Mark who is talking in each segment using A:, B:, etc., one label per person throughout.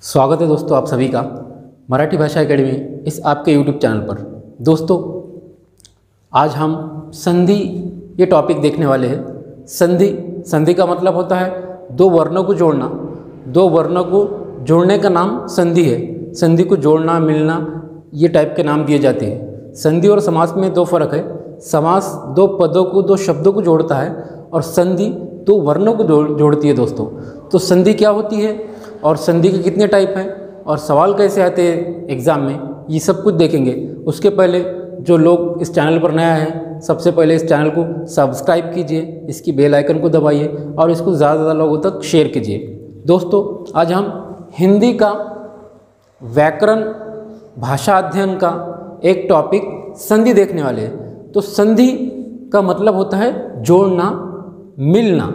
A: स्वागत है दोस्तों आप सभी का मराठी भाषा एकेडमी इस आपके यूट्यूब चैनल पर। दोस्तों आज हम संधि ये टॉपिक देखने वाले हैं। संधि का मतलब होता है दो वर्णों को जोड़ना। दो वर्णों को जोड़ने का नाम संधि है। संधि को जोड़ना, मिलना, ये टाइप के नाम दिए जाते हैं। संधि और समास में दो फर्क है। समास दो पदों को, दो शब्दों को जोड़ता है और संधि दो वर्णों को जोड़ती है। दोस्तों तो संधि क्या होती है और संधि के कितने टाइप हैं और सवाल कैसे आते हैं एग्ज़ाम में, ये सब कुछ देखेंगे। उसके पहले जो लोग इस चैनल पर नया है, सबसे पहले इस चैनल को सब्सक्राइब कीजिए, इसकी बेल आइकन को दबाइए और इसको ज़्यादा से ज़्यादा लोगों तक शेयर कीजिए। दोस्तों आज हम हिंदी का व्याकरण भाषा अध्ययन का एक टॉपिक संधि देखने वाले हैं। तो संधि का मतलब होता है जोड़ना, मिलना।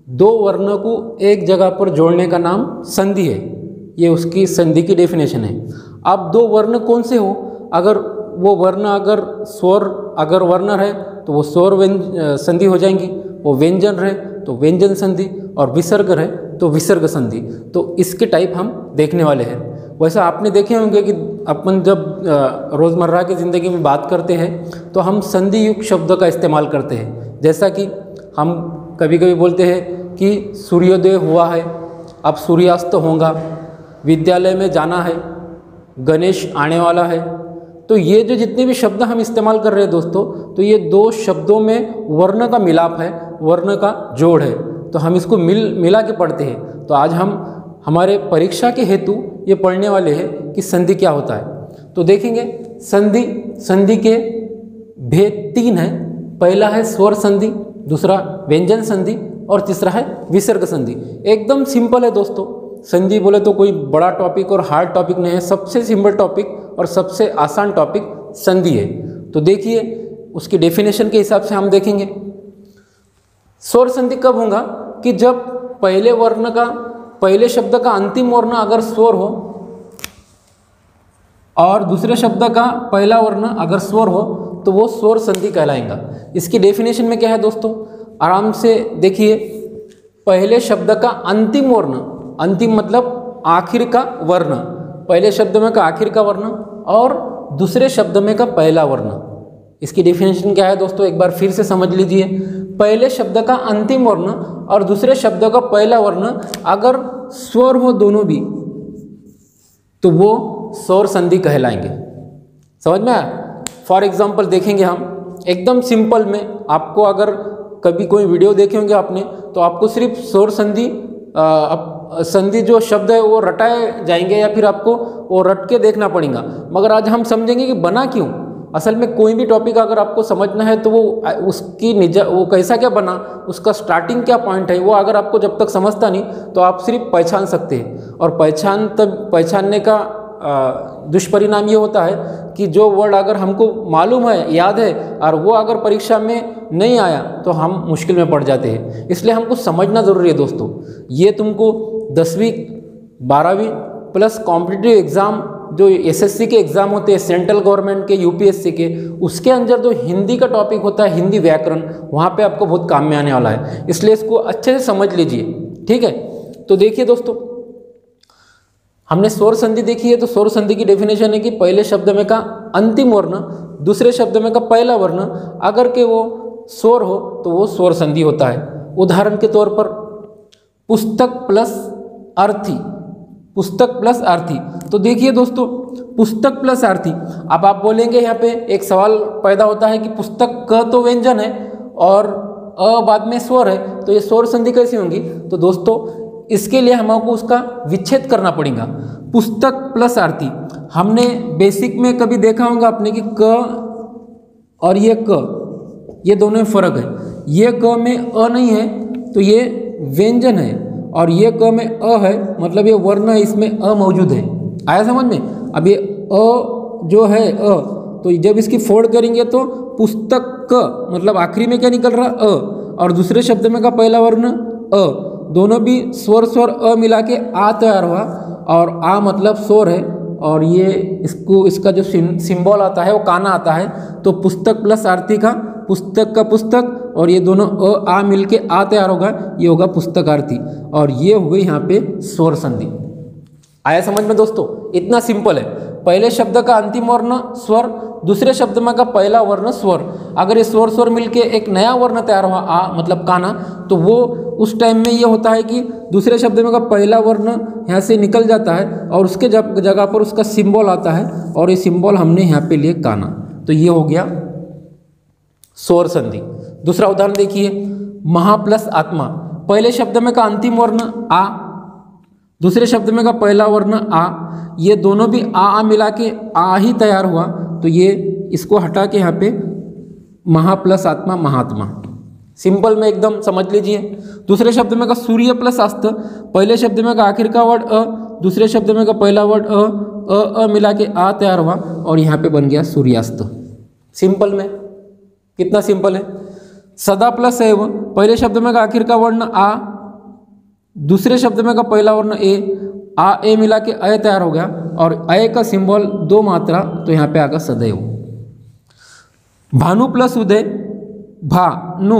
A: दो वर्णों को एक जगह पर जोड़ने का नाम संधि है। ये उसकी संधि की डेफिनेशन है। अब दो वर्ण कौन से हो, अगर वो वर्ण अगर स्वर अगर वर्ण है तो वो स्वर संधि हो जाएंगी, वो व्यंजन रहे तो व्यंजन संधि और विसर्ग रहे तो विसर्ग संधि। तो इसके टाइप हम देखने वाले हैं। वैसा आपने देखे होंगे कि अपन जब रोज़मर्रा की ज़िंदगी में बात करते हैं तो हम संधि युक्त शब्द का इस्तेमाल करते हैं। जैसा कि हम कभी कभी बोलते हैं कि सूर्योदय हुआ है, अब सूर्यास्त होगा, विद्यालय में जाना है, गणेश आने वाला है। तो ये जो जितने भी शब्द हम इस्तेमाल कर रहे हैं दोस्तों, तो ये दो शब्दों में वर्ण का मिलाप है, वर्ण का जोड़ है। तो हम इसको मिला के पढ़ते हैं। तो आज हम हमारे परीक्षा के हेतु ये पढ़ने वाले हैं कि संधि क्या होता है। तो देखेंगे संधि के भेद तीन है। पहला है स्वर संधि, दूसरा व्यंजन संधि और तीसरा है विसर्ग संधि। एकदम सिंपल है दोस्तों। संधि बोले तो कोई बड़ा टॉपिक और हार्ड टॉपिक नहीं है। सबसे सिंपल टॉपिक और सबसे आसान टॉपिक संधि है। तो देखिए उसकी डेफिनेशन के हिसाब से हम देखेंगे। स्वर संधि कब होगा कि जब पहले शब्द का अंतिम वर्ण अगर स्वर हो और दूसरे शब्द का पहला वर्ण अगर स्वर हो तो वो स्वर संधि कहलाएगा। इसकी डेफिनेशन में क्या है दोस्तों, आराम से देखिए। पहले शब्द का अंतिम वर्ण, अंतिम मतलब आखिर का वर्ण, पहले शब्द में का आखिर का वर्ण और दूसरे शब्द में का पहला वर्ण। इसकी डेफिनेशन क्या है दोस्तों, एक बार फिर से समझ लीजिए। पहले शब्द का अंतिम वर्ण और दूसरे शब्द का पहला वर्ण अगर स्वर हो दोनों भी तो वो स्वर संधि कहलाएंगे। समझ में आया? फॉर एग्जाम्पल देखेंगे हम एकदम सिंपल में। आपको अगर कभी कोई वीडियो देखे होंगे आपने तो आपको सिर्फ स्वर संधि जो शब्द है वो रटाए जाएंगे या फिर आपको वो रट के देखना पड़ेगा। मगर आज हम समझेंगे कि बना क्यों। असल में कोई भी टॉपिक अगर आपको समझना है तो वो कैसा क्या बना, उसका स्टार्टिंग क्या पॉइंट है, वो अगर आपको जब तक समझता नहीं तो आप सिर्फ पहचान सकते हैं। और पहचानने का दुष्परिणाम ये होता है कि जो वर्ड अगर हमको मालूम है, याद है, और वो अगर परीक्षा में नहीं आया तो हम मुश्किल में पड़ जाते हैं। इसलिए हमको समझना ज़रूरी है दोस्तों। ये तुमको 10वीं 12वीं प्लस कॉम्पिटिटिव एग्ज़ाम जो एसएससी के एग्ज़ाम होते हैं, सेंट्रल गवर्नमेंट के, यूपीएससी के, उसके अंदर जो हिंदी का टॉपिक होता है, हिंदी व्याकरण, वहाँ पे आपको बहुत काम में आने वाला है। इसलिए इसको अच्छे से समझ लीजिए, ठीक है। तो देखिए दोस्तों, हमने स्वर संधि देखी है। तो स्वर संधि की डेफिनेशन है कि पहले शब्द में का अंतिम वर्ण, दूसरे शब्द में का पहला वर्ण अगर के वो स्वर हो तो वो स्वर संधि होता है। उदाहरण के तौर पर पुस्तक प्लस अर्थी, पुस्तक प्लस अर्थी। तो देखिए दोस्तों, पुस्तक प्लस अर्थी। अब आप बोलेंगे, यहाँ पे एक सवाल पैदा होता है कि पुस्तक क तो व्यंजन है और अ बाद में स्वर है, तो ये स्वर संधि कैसी होंगी। तो दोस्तों इसके लिए हमको उसका विच्छेद करना पड़ेगा। पुस्तक प्लस अर्थी हमने बेसिक में कभी देखा होगा आपने कि क और ये क, ये दोनों में फर्क है। ये क में अ नहीं है तो ये व्यंजन है, और ये क में अ है मतलब ये वर्ण है, इसमें अ मौजूद है। आया समझ में? अब ये अ जो है अ, तो जब इसकी फोड़ करेंगे तो पुस्तक क मतलब आखिरी में क्या निकल रहा अ, और दूसरे शब्द में का पहला वर्ण अ, दोनों भी स्वर अ मिला के आ तैयार हुआ। और आ मतलब स्वर है और ये इसका जो सिंबल आता है वो काना आता है। तो पुस्तक प्लस आरती का पुस्तक का पुस्तक और ये दोनों अ आ मिल के आ तैयार होगा, ये होगा पुस्तकार्थी। और ये हो गई यहाँ पे स्वर संधि। आया समझ में दोस्तों? इतना सिंपल है। पहले शब्द का अंतिम वर्ण स्वर, दूसरे शब्द में का पहला वर्ण स्वर। अगर ये स्वर स्वर मिलके एक नया वर्ण तैयार हुआ आ मतलब काना, तो वो उस टाइम में ये होता है कि दूसरे शब्द में का पहला वर्ण यहाँ से निकल जाता है और उसके जगह पर उसका सिंबल आता है और ये सिंबल हमने यहाँ पे लिए काना। तो ये हो गया स्वर संधि। दूसरा उदाहरण देखिए, महा प्लस आत्मा। पहले शब्द में का अंतिम वर्ण आ, दूसरे शब्द में का पहला वर्ण आ, ये दोनों भी आ मिला के आ ही तैयार हुआ। तो ये इसको हटा के यहाँ पे महा प्लस आत्मा महात्मा, सिंपल में एकदम समझ लीजिए। दूसरे शब्द में का सूर्य प्लस अस्त। पहले शब्द में का आखिर का वर्ड अ, दूसरे शब्द में का पहला वर्ड अ मिला के आ तैयार हुआ और यहाँ पे बन गया सूर्यास्त। सिंपल में कितना सिंपल है। सदा प्लस एव। पहले शब्द में का आखिर का वर्ण आ, दूसरे शब्द में का पहला वर्ण ए, आ ए मिला के अय तैयार हो गया और अय का सिंबल दो मात्रा, तो यहाँ पे आगा सदैव। भानु प्लस उदय, भा नु।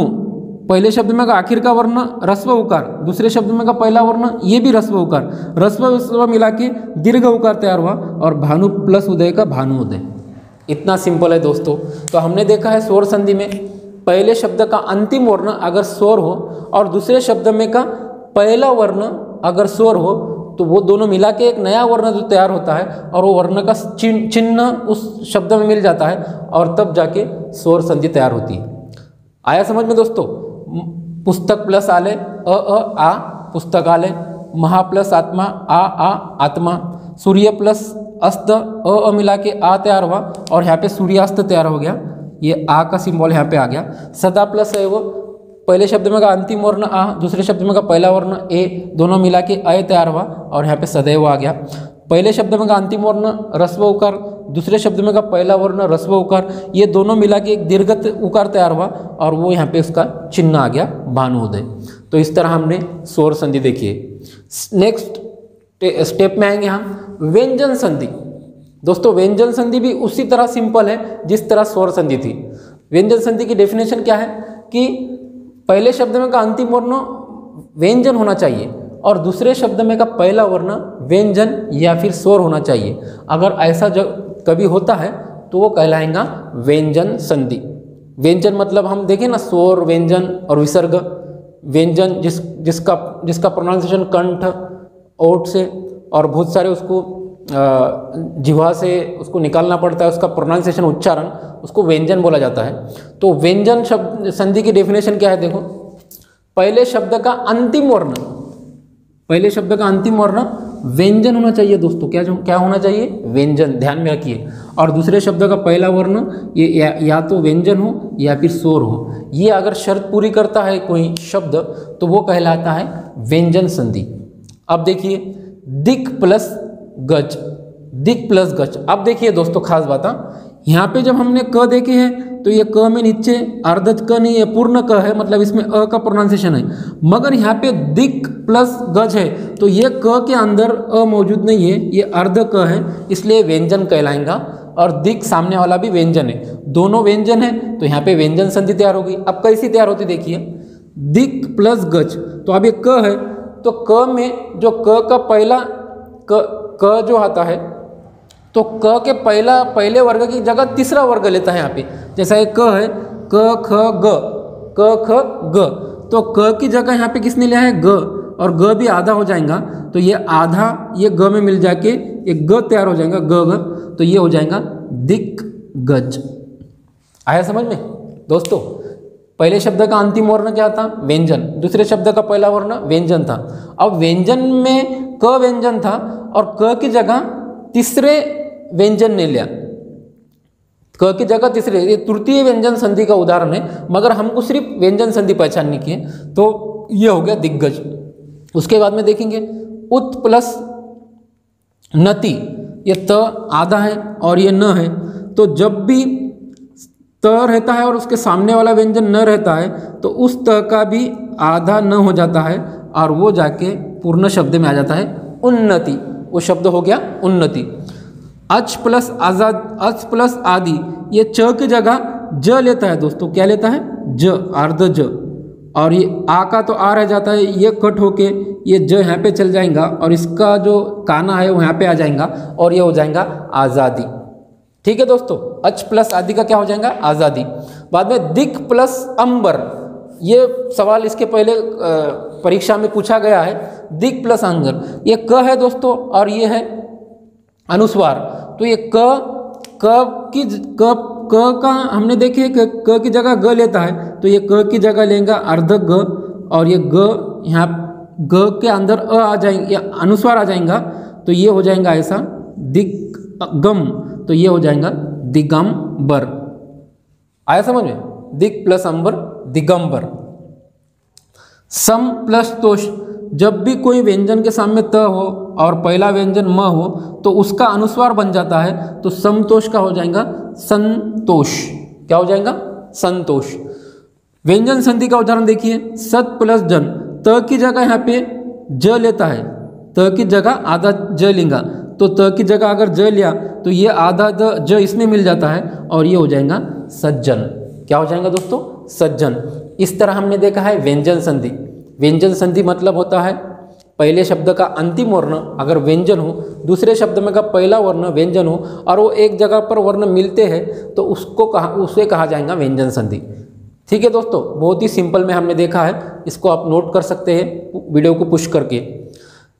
A: पहले शब्द में का आखिर का वर्ण रस्व उकार, दूसरे शब्द में का पहला वर्ण ये भी रस्व उकार, रस्व मिला के दीर्घ उकार तैयार हुआ और भानु प्लस उदय का भानु उदय। इतना सिंपल है दोस्तों। तो हमने देखा है स्वर संधि में पहले शब्द का अंतिम वर्ण अगर स्वर हो और दूसरे शब्द में का पहला वर्ण अगर स्वर हो, तो वो दोनों मिला के एक नया वर्ण जो तैयार होता है और वो वर्ण का चिन्ह उस शब्द में मिल जाता है और तब जाके स्वर संधि तैयार होती है। आया समझ में दोस्तों? पुस्तक प्लस आले आ पुस्तकालय, महा प्लस आत्मा आ आत्मा, सूर्य प्लस अस्त अ मिला के आ तैयार हुआ और यहाँ पे सूर्यास्त तैयार हो गया। ये आ का सिंबल यहाँ पे आ गया। सदा प्लस एव। पहले शब्द में का अंतिम वर्ण आ, दूसरे शब्द में का पहला वर्ण ए, दोनों मिला के अय तैयार हुआ और यहाँ पे सदैव आ गया। पहले शब्द में का अंतिम वर्ण रस्व उकार, दूसरे शब्द में का पहला वर्ण रस्व उकार, ये दोनों मिला के एक दीर्घत उकार तैयार हुआ और वो यहाँ पे उसका चिन्ह आ गया भानुउदय। तो इस तरह हमने स्वर संधि देखी है। नेक्स्ट स्टेप में आएंगे हम व्यंजन संधि। दोस्तों व्यंजन संधि भी उसी तरह सिंपल है जिस तरह स्वर संधि थी। व्यंजन संधि की डेफिनेशन क्या है कि पहले शब्द में का अंतिम वर्ण व्यंजन होना चाहिए और दूसरे शब्द में का पहला वर्ण व्यंजन या फिर स्वर होना चाहिए। अगर ऐसा कभी होता है तो वो कहलाएगा व्यंजन संधि। व्यंजन मतलब हम देखें ना, स्वर व्यंजन और विसर्ग। व्यंजन जिसका प्रोनाउंसिएशन कंठ ओठ से और बहुत सारे उसको जिह्वा से उसको निकालना पड़ता है, उसका प्रोनाउंसिएशन उच्चारण, उसको व्यंजन बोला जाता है। तो व्यंजन शब्द संधि की डेफिनेशन क्या है देखो, पहले शब्द का अंतिम वर्ण, पहले शब्द का अंतिम वर्ण व्यंजन होना चाहिए दोस्तों। क्या होना चाहिए? व्यंजन, ध्यान में रखिए। और दूसरे शब्द का पहला वर्ण ये या तो व्यंजन हो या फिर स्वर हो। ये अगर शर्त पूरी करता है कोई शब्द तो वो कहलाता है व्यंजन संधि। अब देखिए दिक् प्लस गज, दिक् प्लस गज। अब देखिए दोस्तों खास बात, यहाँ पे जब हमने क देखे हैं तो ये क में नीचे अर्धज क नहीं है, पूर्ण क है, मतलब इसमें अ का प्रोनाउंसिएशन है। मगर यहाँ पे दिक् प्लस गज है तो ये क के अंदर अ मौजूद नहीं है, ये अर्ध क है, इसलिए व्यंजन कहलाएगा। और दिक् सामने वाला भी व्यंजन है, दोनों व्यंजन है तो यहाँ पे व्यंजन संधि तैयार होगी। अब कैसी तैयार होती देखिए, दिक् प्लस गज। तो अब ये क है तो क में जो क का पहला क जो आता है तो क के पहले वर्ग की जगह तीसरा वर्ग लेता है यहाँ पे। जैसा एक क है क ख ग, क ख ग, तो क की जगह यहाँ पे किसने लिया है? ग, और ग भी आधा हो जाएगा तो ये आधा ये ग में मिल जाके एक ग तैयार हो जाएगा, ग, तो ये हो जाएगा दिक् गज। आया समझ में दोस्तों? पहले शब्द का अंतिम वर्ण क्या था? व्यंजन। दूसरे शब्द का पहला वर्ण व्यंजन था। अब व्यंजन में क व्यंजन था और क की जगह तीसरे व्यंजन ने लिया, क की जगह तीसरे, ये तृतीय व्यंजन संधि का उदाहरण है। मगर हमको सिर्फ व्यंजन संधि पहचाननी की है तो ये हो गया दिग्गज। उसके बाद में देखेंगे उत प्लस नति। ये त आधा है और ये न है, तो जब भी त रहता है और उसके सामने वाला व्यंजन न रहता है तो उस त का भी आधा न हो जाता है और वो जाके पूर्ण शब्द में आ जाता है उन्नति। वो शब्द हो गया उन्नति। अच प्लस आजाद, अच प्लस आदि, ये च की जगह ज लेता है दोस्तों। क्या लेता है? ज, अर्ध ज। और ये आ का तो आ रह जाता है, ये कट होके ये ज यहाँ पे चल जाएगा और इसका जो काना है वो यहाँ पे आ जाएगा और ये हो जाएगा आज़ादी। ठीक है दोस्तों, अच प्लस आदि का क्या हो जाएगा आज़ादी। बाद में दिक प्लस अंबर, ये सवाल इसके पहले परीक्षा में पूछा गया है। दिक प्लस अंबर, ये क है दोस्तों और ये है अनुस्वार, तो ये क का हमने देखे क की जगह ग लेता है, तो ये क की जगह लेंगे अर्ध ग और ये ग यहाँ ग के अंदर अ आ जाएंगे या अनुस्वार आ जाएगा, तो ये हो जाएगा ऐसा दिग्गम, तो ये हो जाएगा दिगंबर। आया समझ में, दिक प्लस अंबर दिगंबर। सम प्लस तोष, जब भी कोई व्यंजन के सामने त हो और पहला व्यंजन म हो तो उसका अनुस्वार बन जाता है, तो समतोष का हो जाएगा संतोष। क्या हो जाएगा संतोष। व्यंजन संधि का उदाहरण देखिए, सत प्लस जन, त की जगह यहाँ पे ज लेता है, त की जगह आधा ज लेगा, तो त की जगह अगर ज लिया तो ये आधा ज इसमें मिल जाता है और ये हो जाएगा सज्जन। क्या हो जाएगा दोस्तों सज्जन। इस तरह हमने देखा है व्यंजन संधि। व्यंजन संधि मतलब होता है पहले शब्द का अंतिम वर्ण अगर व्यंजन हो, दूसरे शब्द में का पहला वर्ण व्यंजन हो और वो एक जगह पर वर्ण मिलते हैं तो उसे कहा जाएगा व्यंजन संधि। ठीक है दोस्तों, बहुत ही सिंपल में हमने देखा है, इसको आप नोट कर सकते हैं वीडियो को पुश करके।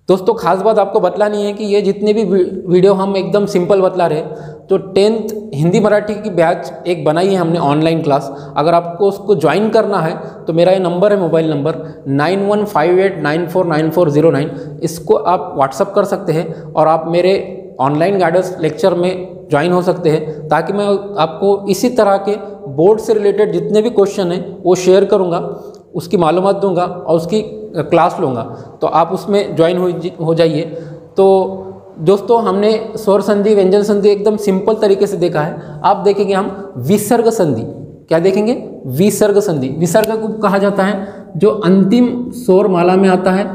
A: दोस्तों खास बात आपको बतलानी है कि ये जितने भी वीडियो हम एकदम सिंपल बतला रहे, तो 10th हिंदी मराठी की बैच एक बनाई है हमने ऑनलाइन क्लास। अगर आपको उसको ज्वाइन करना है तो मेरा ये नंबर है, मोबाइल नंबर 9158949409, इसको आप व्हाट्सअप कर सकते हैं और आप मेरे ऑनलाइन गाइडेंस लेक्चर में ज्वाइन हो सकते हैं, ताकि मैं आपको इसी तरह के बोर्ड से रिलेटेड जितने भी क्वेश्चन हैं वो शेयर करूँगा, उसकी मालूमात दूंगा और उसकी क्लास लूँगा, तो आप उसमें ज्वाइन हो जाइए। तो दोस्तों हमने स्वर संधि व्यंजन संधि एकदम सिंपल तरीके से देखा है। आप देखेंगे हम विसर्ग संधि, क्या देखेंगे विसर्ग संधि। विसर्ग को कहा जाता है जो अंतिम स्वर माला में आता है,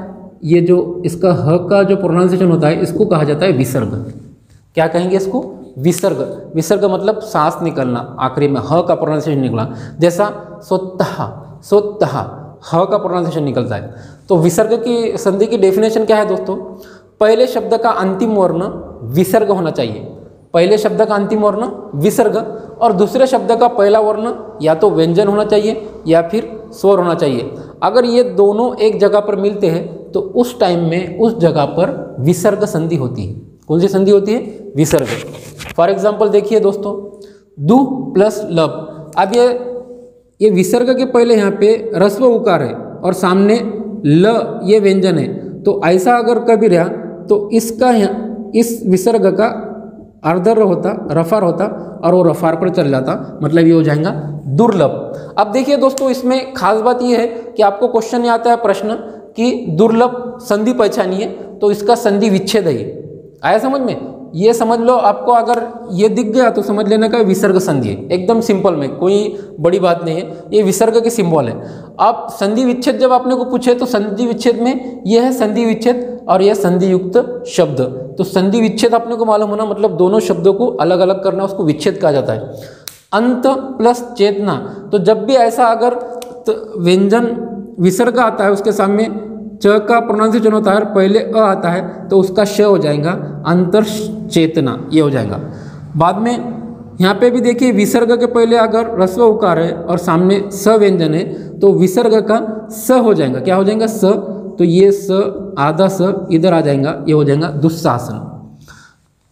A: ये जो इसका ह का जो प्रोनाउंसिएशन होता है इसको कहा जाता है विसर्ग। क्या कहेंगे इसको विसर्ग। विसर्ग मतलब सांस निकलना, आखिरी में ह का प्रोनाउंसिएशन निकला, जैसा सोत्तहा सोत्तहा ह का प्रोनाउंसिएशन निकलता है। तो विसर्ग की संधि की डेफिनेशन क्या है दोस्तों, पहले शब्द का अंतिम वर्ण विसर्ग होना चाहिए, पहले शब्द का अंतिम वर्ण विसर्ग और दूसरे शब्द का पहला वर्ण या तो व्यंजन होना चाहिए या फिर स्वर होना चाहिए। अगर ये दोनों एक जगह पर मिलते हैं तो उस टाइम में उस जगह पर विसर्ग संधि होती है। कौन सी संधि होती है विसर्ग। फॉर एग्जाम्पल देखिए दोस्तों, दु प्लस लब। अब ये विसर्ग के पहले यहाँ पे ह्रस्व उकार है और सामने ल ये व्यंजन है, तो ऐसा अगर कभी रहा तो इसका इस विसर्ग का अर्धर होता, रफार होता और वो रफार पर चल जाता, मतलब ये हो जाएगा दुर्लभ। अब देखिए दोस्तों इसमें खास बात ये है कि आपको क्वेश्चन ये आता है प्रश्न कि दुर्लभ संधि पहचानिए, तो इसका संधि विच्छेद है। आया समझ में, ये समझ लो, आपको अगर ये दिख गया तो समझ लेना का विसर्ग संधि है, एकदम सिंपल में, कोई बड़ी बात नहीं है, ये विसर्ग के सिंबल है। अब संधि विच्छेद जब आपने को पूछे तो संधि विच्छेद में ये है संधि विच्छेद और यह संधि युक्त शब्द। तो संधि विच्छेद आपने को मालूम होना, मतलब दोनों शब्दों को अलग अलग करना, उसको विच्छेद कहा जाता है। अंत प्लस चेतना, तो जब भी ऐसा अगर व्यंजन विसर्ग आता है उसके सामने च का प्रोनाउंसिएशन होता है और पहले अ आता है तो उसका श हो जाएगा अंतर चेतना, ये हो जाएगा। बाद में यहाँ पे भी देखिए विसर्ग के पहले अगर ह्रस्व उकार है और सामने स व्यंजन है तो विसर्ग का स हो जाएगा, क्या हो जाएगा स, तो ये स आधा स इधर आ जाएगा, ये हो जाएगा दुस्शासन।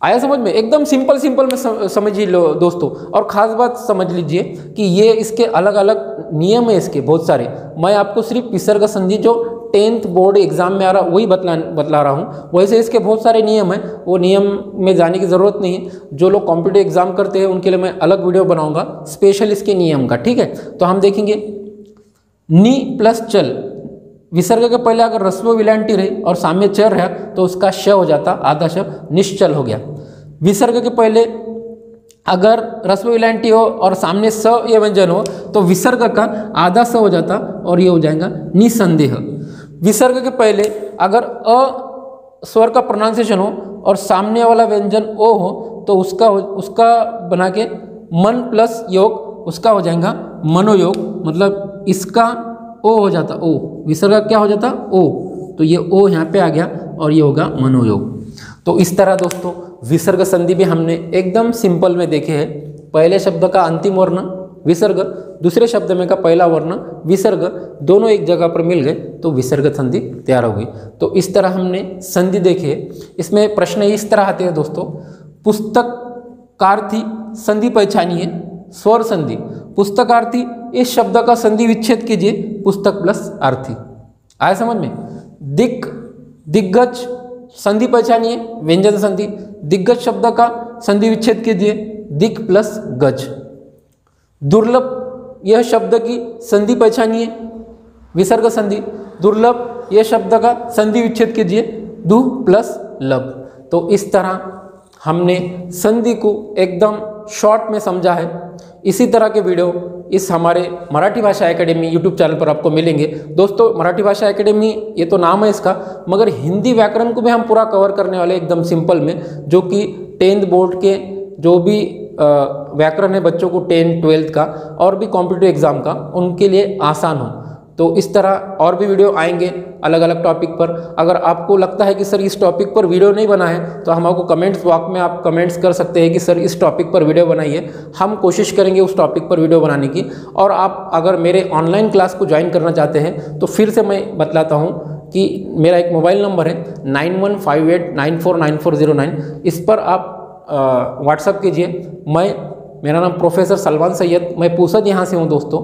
A: आया समझ में, एकदम सिंपल में समझ लो दोस्तों। और ख़ास बात समझ लीजिए कि ये इसके अलग अलग नियम है, इसके बहुत सारे। मैं आपको सिर्फ विसर्ग संधि जो 10th बोर्ड एग्जाम में आ रहा वही बतला रहा हूँ, वैसे इसके बहुत सारे नियम हैं, वो नियम में जाने की ज़रूरत नहीं है। जो लोग कॉम्पिटिटिव एग्जाम करते हैं उनके लिए मैं अलग वीडियो बनाऊंगा स्पेशल इसके नियम का, ठीक है। तो हम देखेंगे नी प्लस चल, विसर्ग के पहले अगर ह्रस्व विलांटी रहे और सामने चर रहा तो उसका श हो जाता, आधा शब्द निश्चल हो गया। विसर्ग के पहले अगर ह्रस्व विलांटी हो और सामने स ये व्यंजन हो तो विसर्ग का आधा स हो जाता और ये हो जाएगा निसंदेह। विसर्ग के पहले अगर अ स्वर का प्रोनाउंसिएशन हो और सामने वाला व्यंजन ओ हो तो उसका बना के मन प्लस योग, उसका हो जाएगा मनोयोग, मतलब इसका ओ हो जाता, ओ विसर्ग क्या हो जाता, ओ, तो ये ओ यहाँ पे आ गया और ये होगा मनोयोग। तो इस तरह दोस्तों विसर्ग संधि भी हमने एकदम सिंपल में देखे हैं। पहले शब्द का अंतिम वर्ण विसर्ग, दूसरे शब्द में का पहला वर्ण विसर्ग, दोनों एक जगह पर मिल गए तो विसर्ग संधि तैयार हो गई। तो इस तरह हमने संधि देखे। इसमें प्रश्न इस तरह आते हैं दोस्तों, पुस्तकार्थी संधि पहचानिए, स्वर संधि, पुस्तकार्थी इस शब्द का संधि विच्छेद कीजिए, पुस्तक प्लस आर्थी, आया समझ में। दिग्गज संधि पहचानिए, व्यंजन संधि, दिग्गज शब्द का संधि विच्छेद कीजिए, दिक् प्लस गज। दुर्लभ यह शब्द की संधि पहचानिए, विसर्ग संधि, दुर्लभ यह शब्द का संधि विच्छेद कीजिए, दु प्लस लब। तो इस तरह हमने संधि को एकदम शॉर्ट में समझा है। इसी तरह के वीडियो इस हमारे मराठी भाषा एकेडमी यूट्यूब चैनल पर आपको मिलेंगे। दोस्तों मराठी भाषा एकेडमी ये तो नाम है इसका, मगर हिंदी व्याकरण को भी हम पूरा कवर करने वाले एकदम सिंपल में, जो कि 10th बोर्ड के जो भी व्याकरण है बच्चों को 10th 12th का और भी कॉम्पिटिटिव एग्जाम का, उनके लिए आसान हो। तो इस तरह और भी वीडियो आएंगे अलग अलग टॉपिक पर। अगर आपको लगता है कि सर इस टॉपिक पर वीडियो नहीं बना है तो हमको कमेंट्स बॉक्स में आप कमेंट्स कर सकते हैं कि सर इस टॉपिक पर वीडियो बनाइए, हम कोशिश करेंगे उस टॉपिक पर वीडियो बनाने की। और आप अगर मेरे ऑनलाइन क्लास को ज्वाइन करना चाहते हैं तो फिर से मैं बतलाता हूँ कि मेरा एक मोबाइल नंबर है 9158949409, इस पर आप व्हाट्सअप कीजिए। मेरा नाम प्रोफेसर सलमान सैयद, मैं पूसद यहाँ से हूँ दोस्तों।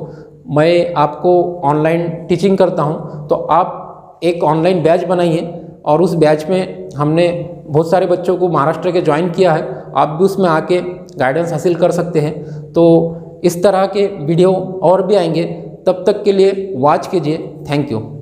A: मैं आपको ऑनलाइन टीचिंग करता हूँ, तो आप एक ऑनलाइन बैच बनाइए और उस बैच में हमने बहुत सारे बच्चों को महाराष्ट्र के ज्वाइन किया है, आप भी उसमें आके गाइडेंस हासिल कर सकते हैं। तो इस तरह के वीडियो और भी आएंगे, तब तक के लिए वॉच कीजिए। Thank you.